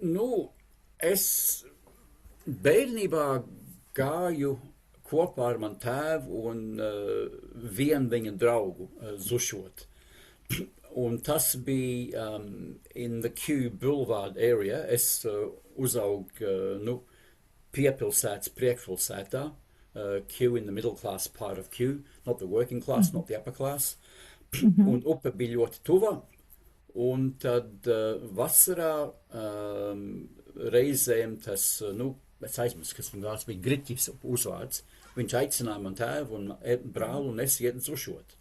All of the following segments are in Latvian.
Nu, es bērnībā gāju kopā ar manu tēvu un vienu viņa draugu zušot. Un tas bija in the Kew Boulevard area. Es uzaugu piepilsētas priekšpilsētā. Kew in the middle class part of Kew, not the working class, not the upper class. Un upe bija ļoti tuva. Un tad vasarā reizēm tas, es aizmirsu, kas viņa vārds bija, Griķis uzvārds. Viņš aicināja man tēvu un brāli un es iet zušot.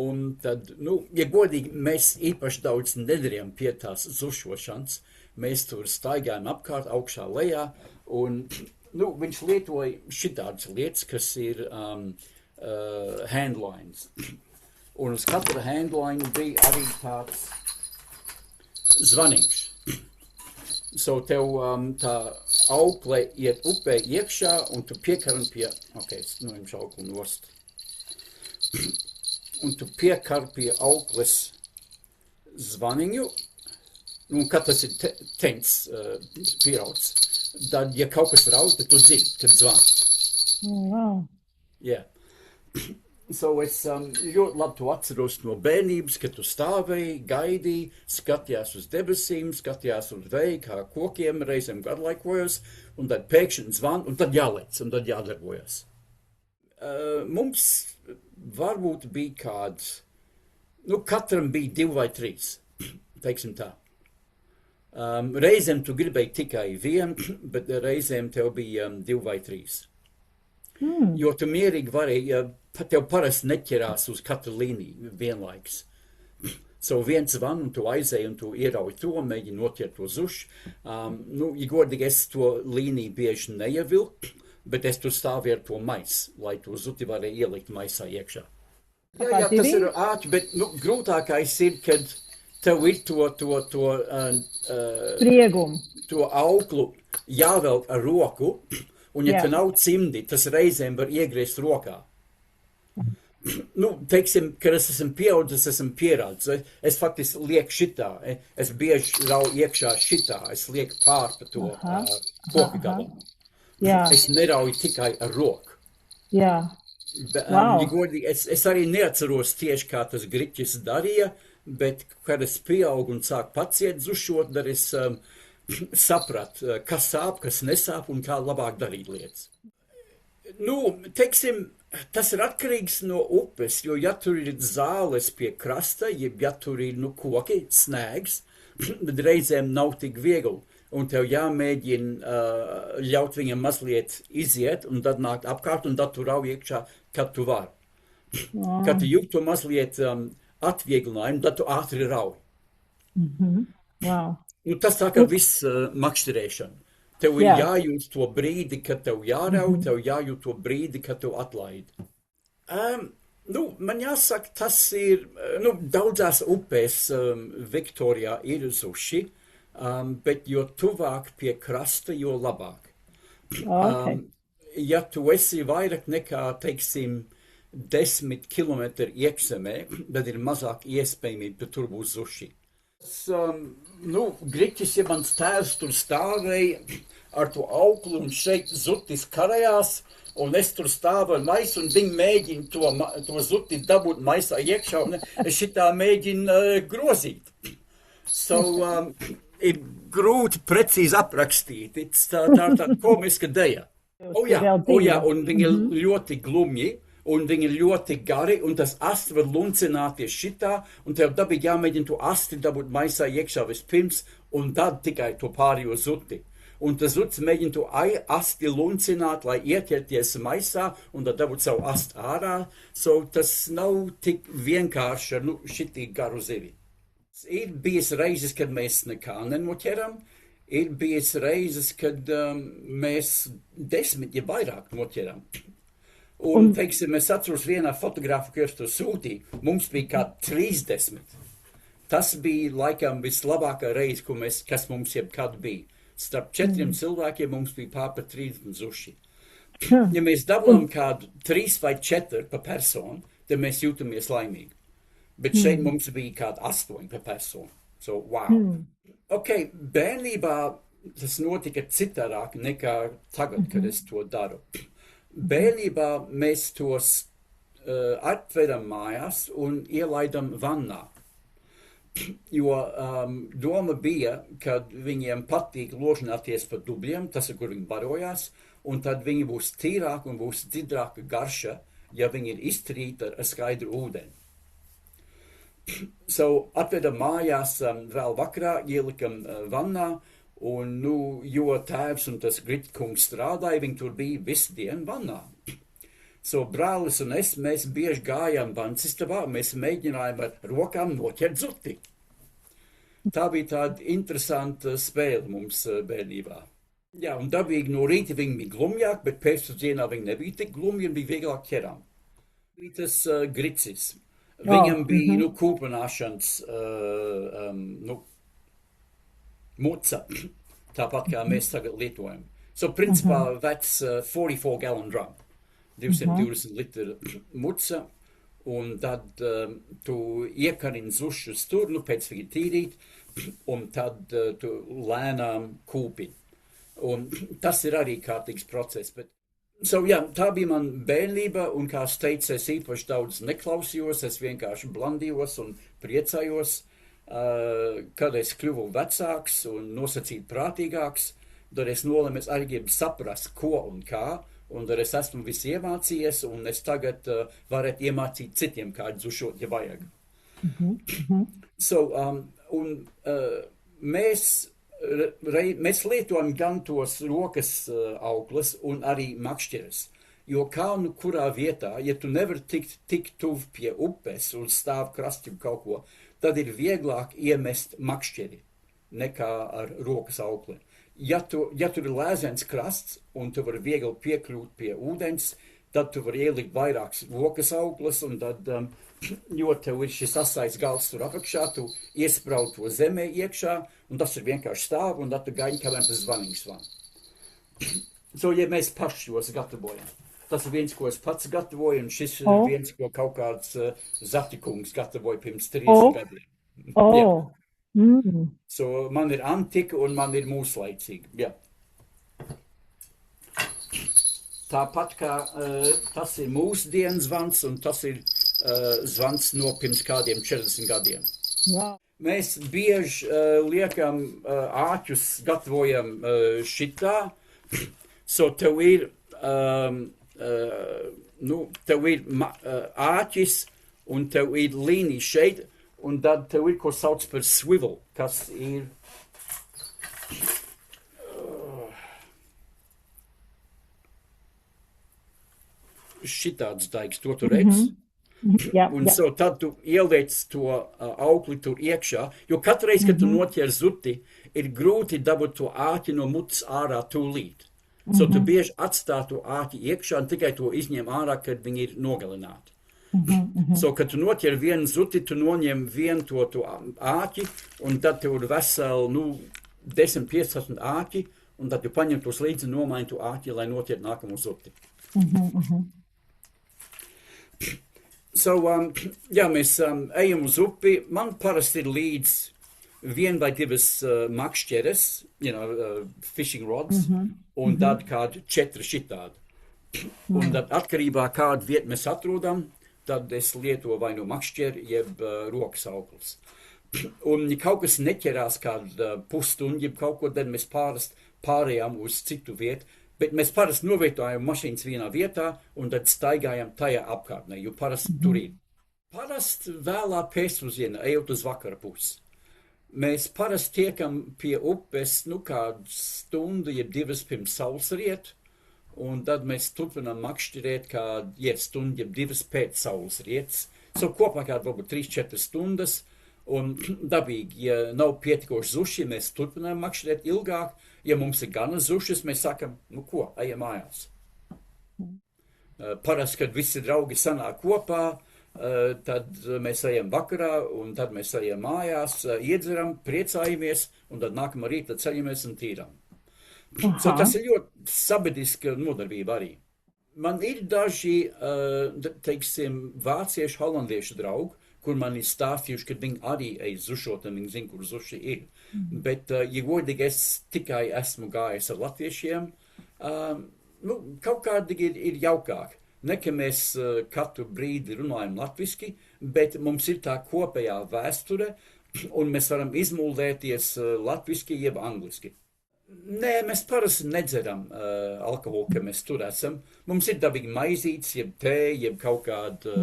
Un tad, ja godīgi, mēs īpaši daudz nedarījām pie tās zušošanas. Mēs tur staigājām apkārt, augšā, lejā, un, viņš lietoja šitādas lietas, kas ir handlines. Un uz katra handline bija arī tāds zvaniņš. So tev tā aukle iet upē iekšā, un tu piekari pie, es noņemšu auklu nost. Un tu piekari pie aukles zvaniņu, un kad tas ir teņts pierauts, tad, ja kaut kas raud, tad tu zini, kad zvan. Oh, wow. Yeah. So es ļoti labi to atceros no bērnības, kad tu stāvēji, gaidīji, skatījās uz debesīm, skatījās uz vēju, kā kokiem, reizēm garlaikojos, un tad pēkšņi zvan, un tad jālec, un tad jādarbojas. Mums varbūt bija kāds, katram bija 2 vai 3, teiksim tā. Reizēm tu gribēji tikai vienu, bet reizēm tev bija 2 vai 3. Jo tu mierīgi varēji, tev parasti neķerās uz katru līniju vienlaiks. So viens zvan, un tu aizēji, un tu ierauji to, mēģini noķert to zušu. Ja godīgi, es to līniju bieži neievilku, bet es tur stāvu ar to maisu, lai to zuti varēja ielikt maisā iekšā. Jā, tas ir ātri, bet grūtākais ir, kad tev ir Spriegumu. To auklu jāvelk ar roku, un ja te nav cimdi, tas reizēm var iegriezt rokā. Teiksim, kad es esmu pieaudzis, esmu pierādis. Es faktiski lieku šitā, es bieži rauju iekšā šitā, es lieku pār pa to koku galu. Es nerauju tikai ar roku. Jā. Wow. Es arī neatceros tieši, kā tas Griķis darīja, bet, kad es pieaugu un sāku paciet zušot, tad es sapratu, kas sāp, kas nesāp un kā labāk darīt lietas. Teiksim, tas ir atkarīgs no upes, jo ja tur ir zāles pie krasta, ja tur ir, koki, snēgs, tad reizēm nav tik viegli. Un tev jāmēģina ļaut viņam mazliet iziet, un tad nākt apkārt, un tad tu rauj iekšā, kad tu vari. Wow. Kad tu jūt to mazliet atvieglinājumu, tad tu ātri rauj. Wow. Tas tā kā viss makšķerēšana. Tev ir jājūt to brīdi, kad tev jārauj, tev jājūt to brīdi, kad tev atlaid. Man jāsaka, tas ir, daudzās upēs Viktorijā ir zuši, bet jo tuvāk pie krasta, jo labāk. Okay. Ja tu esi vairāk nekā, teiksim, 10 kilometri iekšzemē, tad ir mazāk iespējamība, ka tur būs zuši. Griķis, ja mans tēvs tur stāvēja ar to auklu un šeit zutis karajās, un es tur stāvu ar maisu, un viņi mēģina to zuti dabūt maisā iekšā, un es šitā mēģinu grozīt. So, ir grūti precīzi aprakstīt. Tā ir komiska deja. Un viņi ir ļoti glumji, un viņi ir ļoti gari, un tas asti var luncināties šitā, un tev dabīgi jāmēģina to asti dabūt maisā iekšā vispirms, un tad tikai to pārējo zuti. Un tas zuts mēģina to asti luncināt, lai ieķerties maisā, un tad dabūt savu asti ārā. So tas nav tik vienkārši ar šitī garu zivi. Ir bijis reizes, kad mēs nekā nenoķeram, ir bijis reizes, kad mēs 10, ja vairāk noķeram. Un, teiksim, es atceros vienā fotografu, kas to sūtīja, mums bija kā 30. Tas bija laikam vislabākā reize, kas mums jebkad bija. Starp 4 cilvēkiem mums bija pār 30 zuši. Ja mēs dabūjam kādu 3 vai 4 pa personu, tad mēs jūtamies laimīgi. Bet šeit mums bija kāda 8 pa personu. So, wow. Ok, bērnībā tas notika citādāk nekā tagad, kad es to daru. Bērnībā mēs tos atveram mājās un ielaidam vannā. Jo doma bija, ka viņiem patīk ložināties pa dubļiem, tas ir, kur viņi barojās, un tad viņi būs tīrāki un būs dzidrāka garša, ja viņi ir iztrīti ar skaidru ūdeni. So, atvedam mājās vēl vakarā, ielikam vannā, un, jo tēvs un tas Gritkungs strādāja, viņi tur bija visu dienu vannā. So, brālis un es, mēs bieži gājām vancistabā, mēs mēģinājām ar rokām noķert zuti. Tā bija tāda interesanta spēle mums bērnībā. Jā, un dabīgi no rīta viņi bija glumjāk, bet pēcpusdienā viņi nebija tik glumji un bija vieglāk ķerām. Bija tas gricis. Viņam bija, kūpināšanas, muca, tāpat kā mēs tagad lietojam. So, principā, vecs 44 gallon drum. 220 litru muca, un tad tu iekarini zušus tur, pēc viņa tīrīt, un tad tu lēnām kūpini. Un tas ir arī kārtīgs process. Bet... So, jā, tā bija man bērnība, un kā es teicu, es īpaši daudz neklausījos, es vienkārši blandījos un priecājos, kad es kļuvu vecāks un nosacīt prātīgāks, tad es nolēmu, es arī gribu saprast, ko un kā, un tad es esmu visu iemācījies, un es tagad varētu iemācīt citiem, kā dzušot, ja vajag. So, mēs lietojam gan tos rokas auklas un arī makšķeres, jo kā nu kurā vietā, ja tu nevari tikt tuv pie upes un stāv krastiem kaut ko, tad ir vieglāk iemest makšķeri nekā ar rokas aukli. Ja tur ir lēzens krasts un tu vari viegli piekļūt pie ūdens, tad tu vari ielikt vairākas rokas auklas, un tad, jo tev ir šis asais gals tur apakšā, tu iespraud to zemē iekšā, un tas ir vienkārši stāv, un tad tu gaidi, kamēr tas zvaniņš van. So, ja mēs paši tos gatavojam. Tas ir viens, ko es pats gatavoju, un šis ir viens, ko kaut kāds Zatikungs gatavoja pirms 30 gadiem. Yeah. So, man ir antika un man ir mūslaicīga. Yeah. Tāpat kā tas ir mūsdienas zvans, un tas ir zvans no pirms kādiem 40 gadiem. Wow. Mēs bieži liekam āķus, gatavojam šitā. So, tev ir āķis, un tev ir līnija šeit, un tad tev ir, ko sauc par swivel, kas ir šitāds daigs, to tu redz. Un so tad tu ieliec to aukli tur iekšā, jo katreiz, kad tu noķer zuti, ir grūti dabūt to āķi no mutes ārā tūlīt. So tu bieži atstā to āķi iekšā un tikai to izņem ārā, kad viņi ir nogalināti. So, kad tu noķer vienu zuti, tu noņem vienu to āķi, un tad tev ir veseli, 10-15 āķi, un tad tu paņem tos līdzi un nomaini to āķi, lai noķer nākamo zuti. So, jā, mēs ejam uz upi. Man parasti ir līdz 1 vai 2 makšķeres, fishing rods, un tad kādi 4 šitādi. Un tad atkarībā kādu vietu mēs atrodam, tad es lietoju vai nu makšķeri, jeb rokas auklis. Un, ja kaut kas neķerās kādu pusstundu, jeb kaut ko, tad mēs pārējām uz citu vietu, bet mēs parasti novietojam mašīnas vienā vietā, un tad staigājam tajā apkārtnē, jo parasti tur ir. Parasti vēlā pēcpusdienā, ejot uz vakara pusi. Mēs parasti tiekam pie upes, kādu stundu, jeb 2 pirms saules riet, un tad mēs turpinām makšķerēt kādu stundu, jeb 2 pēc saules rietas. So kopā kādu varbūt 3-4 stundas, un dabīgi, ja nav pietikoši zuši, mēs turpinām makšķerēt ilgāk. Ja mums ir gana zušas, mēs sakam, ejam mājās. Parasti, kad visi draugi sanāk kopā, tad mēs ejam vakarā, un tad mēs ejam mājās, iedzeram, priecājamies, un tad nākamā rīta ceļamies un tīram. So, tas ir ļoti sabiedriska nodarbība arī. Man ir daži, teiksim, vāciešu, holandiešu draugi, kur man ir stāstījuši, ka viņi arī ej zušot, un viņi zina, kur zuši ir. Bet, ja godīgi, es tikai esmu gājis ar latviešiem, kaut kādi ir jaukāk. Ne, ka mēs katru brīdi runājam latviski, bet mums ir tā kopējā vēsture, un mēs varam izmuldēties latviski jeb angliski. Nē, mēs parasti nedzeram alkoholu, ka mēs tur esam. Mums ir dabīgi maizītes, jeb tē, jeb kaut kāda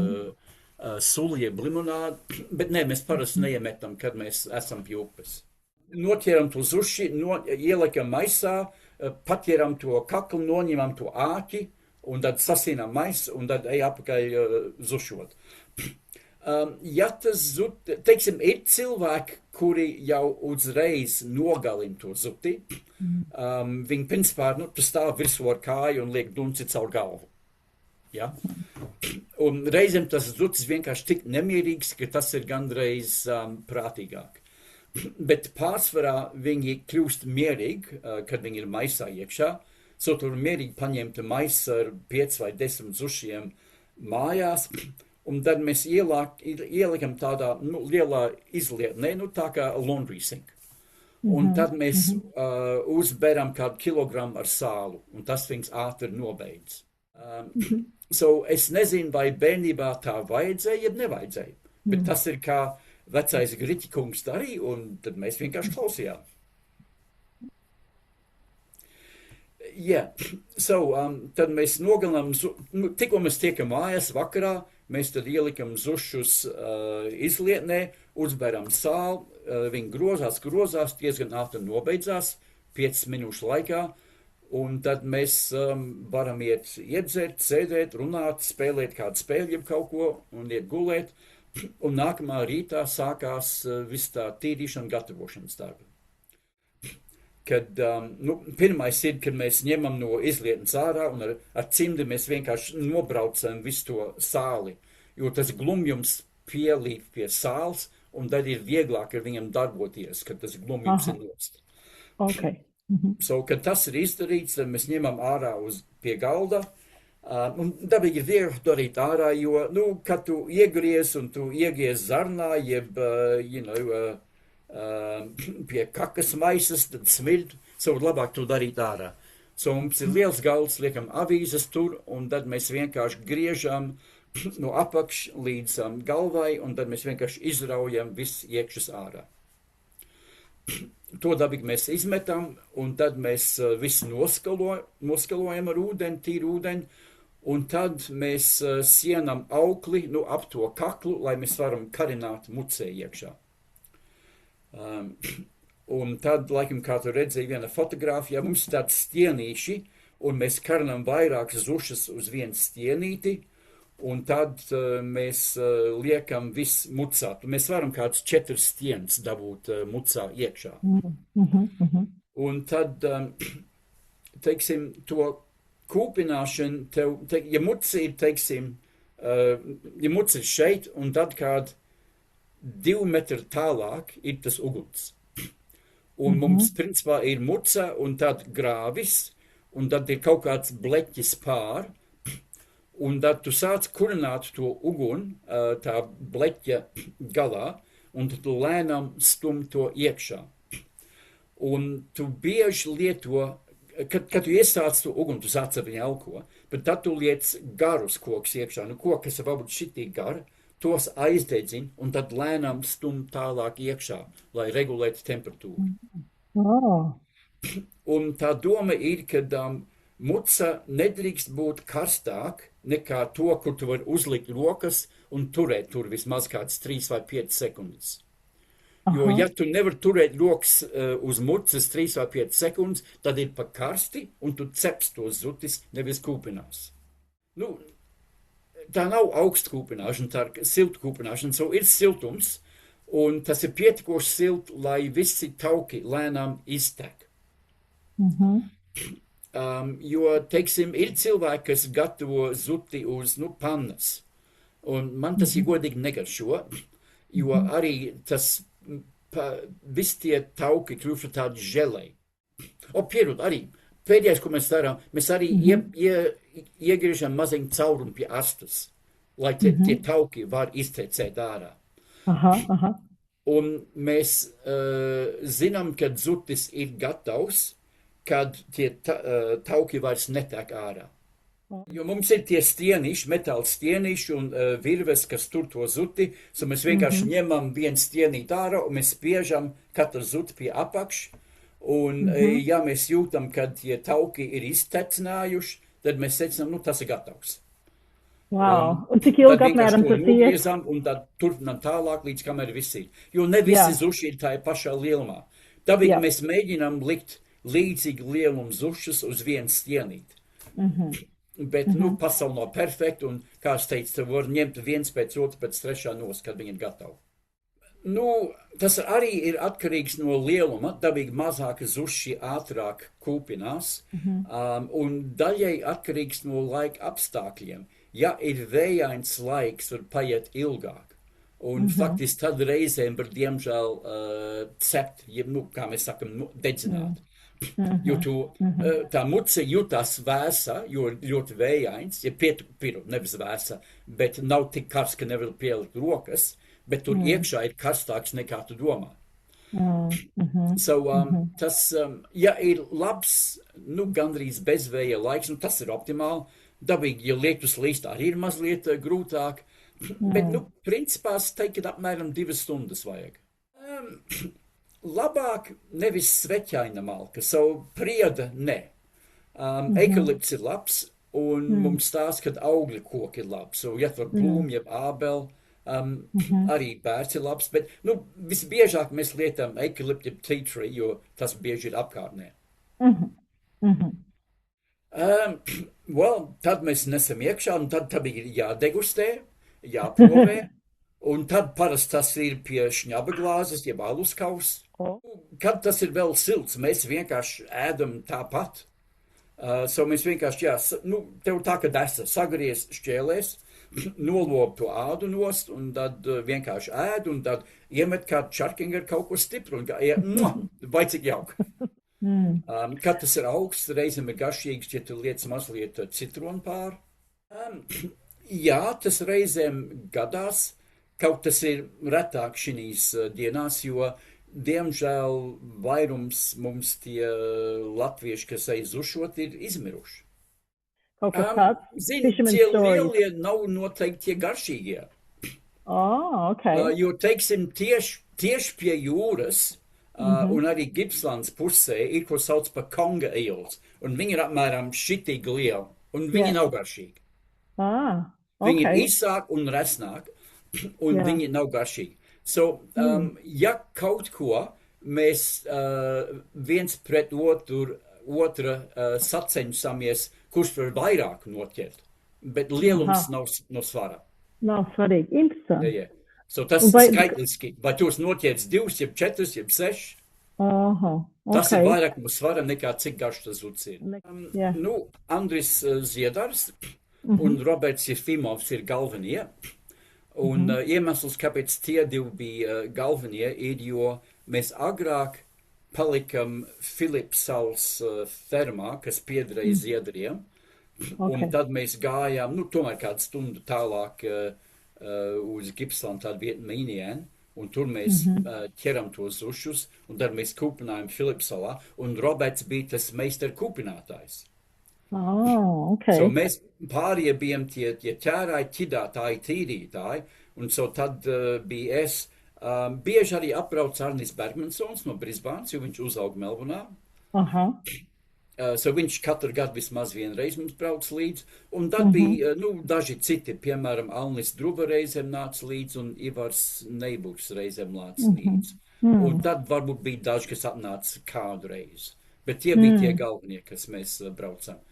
sula, jeb limonāde, bet nē, mēs parasti neiemetam, kad mēs esam pie upes. Noķeram to zuši, ieliekam maisā, patieram to kaklu, noņemam to āķi, un tad sasīnām maisu, un tad ej apakaļ zušot. Ja tas zud, teiksim, ir cilvēki, kuri jau uzreiz nogalina to zuti, viņi principā, tu stāv virsū ar kāju un liek dunci caur galvu. Ja? Un reizēm tas zutis vienkārši tik nemierīgs, ka tas ir gandreiz prātīgāk. Bet pārsvarā viņi kļūst mierīgi, kad viņi ir maisā iekšā. So tur mierīgi paņemta maisa ar 5 vai 10 zušiem mājās, un tad mēs ielikam tādā lielā izlietnē, tā kā laundry sink. Un tad mēs uzberam kādu kilogramu ar sālu, un tas viņus ātri nobeidz. So es nezinu, vai bērnībā tā vajadzēja, jeb nevajadzēja. Bet tas ir kā vecais Griķikungs darīja, un tad mēs vienkārši klausījām. Yeah, so tad mēs nogalinām, tikko mēs tiekam mājās vakarā, mēs tad ielikam zušus izlietnē, uzberam sāli, viņi grozās, diezgan ātri nobeidzās, 5 minūšu laikā, un tad mēs varam iedzert, sēdēt, runāt, spēlēt kādu spēli, jeb kaut ko, un iet gulēt, un nākamā rītā sākās viss tā tīrīšana, gatavošanas darba. Kad, pirmais ir, kad mēs ņemam no izlietnes ārā un ar cimdi mēs vienkārši nobraucam visu to sāli, jo tas glumjums pielīp pie sāls, un tad ir vieglāk ar viņam darboties, kad tas glumjums ir nost. Okay. So, kad tas ir izdarīts, tad mēs ņemam ārā pie galda, un dabīgi ir viegli darīt ārā, jo, kad tu iegries un tu iegries zarnā, jeb, pie kakas maisas, tad smiļd, savu labāk to darīt ārā. So mums ir liels galds, liekam avīzes tur, un tad mēs vienkārši griežam no apakš līdz galvai, un tad mēs vienkārši izraujam viss iekšas ārā. To dabīgi mēs izmetam, un tad mēs visu noskalojam ar ūdeni, tīru ūdeni, un tad mēs sienam aukli, ap to kaklu, lai mēs varam karināt mucē iekšā. Un tad, laikam, kā tu redzēji viena fotogrāfijā, mums ir tādi stienīši, un mēs karinam vairākas zušas uz vienu stienīti, un tad mēs liekam visu mucā. Mēs varam kāds 4 stienas dabūt mucā iekšā. Un tad, teiksim, to kūpināšanu, ja muca ir, teiksim, ja muca ir šeit, un tad kād 2 metri tālāk ir tas uguns. Un mums, principā, ir muca, un tad grāvis, un tad ir kaut kāds bleķis pār, un tad tu sāc kurināt to uguni tā bleķa galā, un tad tu lēnām stum to iekšā. Un tu bieži lieto, kad tu iesāc to uguni, tu sāc ar viņu elko, bet tad tu liec garus kokus iekšā, koki, kas ir varbūt šitī gari, tos aizdedzina, un tad lēnām stum tālāk iekšā, lai regulētu temperatūru. Un tā doma ir, ka muca nedrīkst būt karstāk nekā to, kur tu vari uzlikt rokas un turēt tur vismaz kāds 3 vai 5 sekundes. Jo, ja tu nevar turēt rokas uz mucas 3 vai 5 sekundes, tad ir pa karsti, un tu ceps tos zutis, nevis kūpinās. Tā nav augsta kūpināšana, tā ir silta kūpināšana, so ir siltums, un tas ir pietiekoši silt, lai visi tauki lēnām iztek. Jo, teiksim, ir cilvēki, kas gatavo zuti uz, pannas, un man tas ir godīgi negaršo, jo arī tas, visi tie tauki kļūst tādi želei. Pierod, arī, pēdējais, ko mēs darām, mēs arī iegriežam maziņu caurumu pie astas, lai tie tauki var iztecēt ārā. Aha. Un mēs zinām, kad zutis ir gatavs, kad tie tauki vairs netek ārā. Jo mums ir tie stieniši, metāla stieniši un virves, kas tur to zuti, so mēs vienkārši ņemam vienu stienīt ārā un mēs spiežam katru zuti pie apakš. Un, ja mēs jūtam, ka tie tauki ir iztecinājuši, tad mēs secinām, nu, tas ir gatavs. Wow. Un cik ilgi apmēram tas iet? Un tad turpinām tālāk, līdz kamēr viss ir. Jo ne visi zuši ir tā pašā lielumā. Tāpēc mēs mēģinām likt līdzīgi lielumu zušas uz vienu stienīt. Bet, nu, pasauli nav perfekta, un, kā es teicu, te var ņemt viens pēc otra, pēc trešā nos, kad viņi ir gatavi. Nu, tas arī ir atkarīgs no lieluma, dabīgi mazāka zuši ātrāk kūpinās, un daļai atkarīgs no laika apstākļiem. Ja ir vējains laiks, var paiet ilgāk, un faktiski tad reizēm var, diemžēl, cept, nu, kā mēs sakam, dedzināt. Jo tā muce jutās vēsa, jo ļoti vējains, ja pietu nevis vēsa, bet nav tik karsts, ka nevar pielikt rokas, bet tur iekšā ir karstāks nekā tu domā. So, tas, ja ir labs, nu, gandrīz bezvēja laiks, nu, tas ir optimāli. Dabīgi, ja lietus līst, arī ir mazliet grūtāk, bet, nu, principā, es teiktu, ka apmēram 2 stundas vajag. Labāk nevis sveķaina malka, savu prieda ne. Eikalipts ir labs, un mums stāsta, ka augļu koki ir labs. So, ja var plūmi, jeb ābeli, arī bērts ir labs, bet, nu, visbiežāk mēs lietam eikaliptu, jeb tea tree, jo tas bieži ir apkārtnē. Well, tad mēs nesam iekšā, un tad ir jādegustē, jāprovē. Un tad parasti tas ir pie šņaba glāzes, jeb alus kauss. Kad tas ir vēl silts, mēs vienkārši ēdam tāpat. So mēs vienkārši, nu, tev tā, ka esa sagries šķēlēs, nolob to ādu nost, un tad vienkārši ēd, un tad iemet kādu čarkingu ar kaut ko stipru, un vai cik jauka. Kad tas ir augsts, reizēm ir garšīgs, ja tu lietas mazliet citronu pār. Jā, tas reizēm gadās. Kaut tas ir retāk šīs dienās, jo, diemžēl, vairums mums tie latvieši, kas aizušot, ir izmiruši. Kaut kas tāds? Zini, tie lielie nav noteikti tie garšīgie. Okay. Jo, teiksim, tieši pie jūras, un arī Gippslandes pusē ir, ko sauc par konga eels, un viņi ir apmēram šitīgi lieli, un viņi nav garšīgi. Viņi ir īsāk un resnāk. Un viņi nav garšīgi. So, ja kaut ko mēs viens pret otra sacenšamies, kurš var vairāk noķert, bet lielums nav svara. Nav svarīgi. Interesanti. Yeah. So, tas skaitliski, vai tos noķerts 2, jeb 4, jeb 6, tas ir vairāk no svara nekā cik garš tas zuds ir. Nu, Andris Ziedars un Roberts Jefimovs ir galvenie. Un iemesls, kāpēc tie divi bija galvenie, ir, jo mēs agrāk palikam Filips salas fermā, kas piederēja Ziedriem, un tad mēs gājām, nu, tomēr kādu stundu tālāk uz Gippslandu tādu vietu Mīnienu, un tur mēs ķeram tos zušus, un tad mēs kūpinājām Filips salā, un Roberts bija tas meister kūpinātājs. So mēs pārējie bijām tie ķērāji, ķidātāji, tīrītāji, un so tad bija es. Bieži arī apbrauc Arnis Bergmansons no Brisbanes, jo viņš uzauga Melburnā. So viņš katru gadu vismaz vienreiz mums brauc līdz, un tad bija, nu, daži citi, piemēram, Alnis Druba reizēm nāca līdz, un Ivars Neiburgs reizēm nāca līdz. Un tad varbūt bija daži, kas atnāca kādu reizi. Bet tie bija tie galvenie, kas mēs braucam.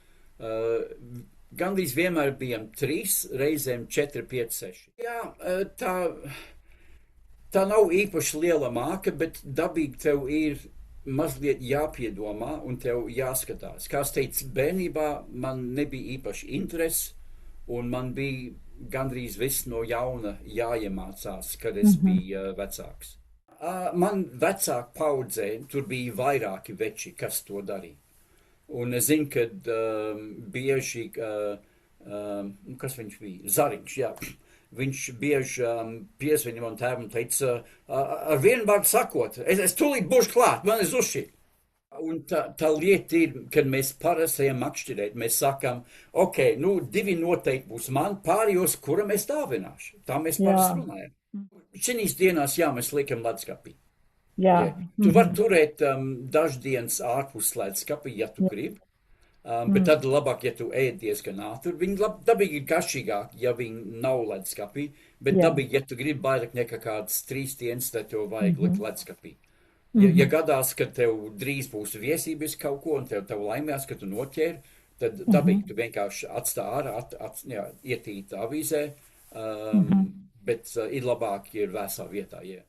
Gandrīz vienmēr bijām 3, reizēm 4, 5, 6. Jā, tā nav īpaši liela māka, bet dabīgi tev ir mazliet jāpiedomā un tev jāskatās. Kā es teicu, bērnībā man nebija īpaši interesi, un man bija gandrīz viss no jauna jāiemācās, kad es biju vecāks. Man vecāku paudzē tur bija vairāki veči, kas to darīja. Un es zinu, kad bieži, kas viņš bija? Zariņš, jā. viņš bieži piesviņa man tēvam teica, ar vienu vārdu sakot, es tūlīt būšu klāt, man ir zuši. Un tā lieta ir, kad mēs parasti ejam atšķirēt, mēs sakam, ok, nu, 2 noteikti būs man, pārējos, kura mēs dāvināšu. Tā mēs parasti runājam. Šinīs dienās, jā, mēs liekam ledskapī. Jā. Tu vari turēt daždienas ārpus ledskapī, ja tu gribi, bet tad labāk, ja tu ēd diezgan ātri. Viņi dabīgi ir garšīgāk, ja viņi nav ledskapī, bet dabīgi, ja tu gribi vairāk nekā kādas 3 dienas, tad tev vajag likt ledskapī. Ja gadās, ka tev drīz būs viesības kaut ko, un tev laimējās, ka tu noķēri, tad dabīgi tu vienkārši atstā ārā, ietīt avīzē, bet ir labāk ir vēsā vietā, jā.